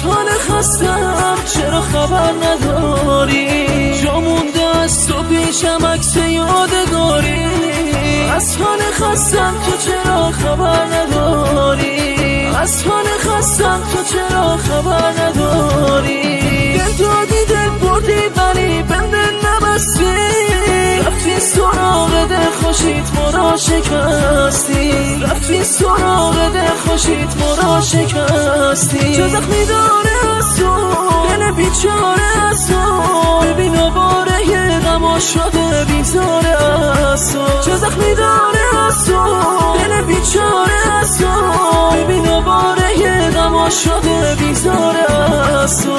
حال خستم چرا خبر نداری؟ جا مونده از تو پیشم عکس یادگاری. از حال خستم تو چرا خبر نداری؟ از حال خستم تو چرا خبر نداری؟ دل دادی دل بردی ولی بهم دل نبستی. رفتی سراغ دل خوشیت مرا شکستی. رفتی سراغ دل خوشیت مرا شکستی. چه زخمی داره از تو دل بیچاره از تو. ببین آواره یه غما شده بیزاره از تو. چه زخمی داره از تو دل بیچاره از تو. ببین آواره یه غما شده بیزاره از تو.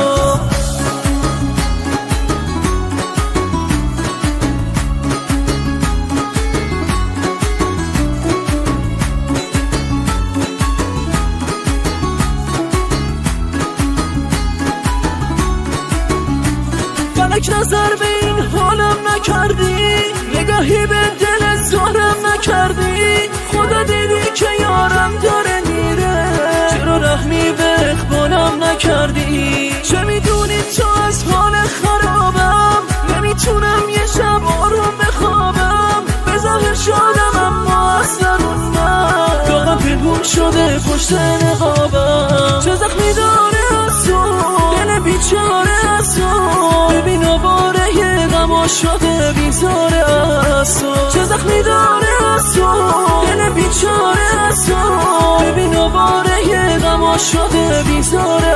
فلک نظر به این حالم نکردی. نگاهی به دل زارم نکردی. خدا دیدی که یارم داره میره. چرا رحمی به اقبالم نکردی؟ چه میدونی تو از حال خرابم؟ نمیتونم یه شب آروم بخوابم. به ظاهر شدم اما از درون من داغم پنهون شده پشت نقابم. چه زخمی داره از تو دل بیچاره از تو. ببین آواره یه غما شده بیزاره از تو. چه زخمی داره از تو دل بیچاره از تو. ببین آواره یه غما شده بیزاره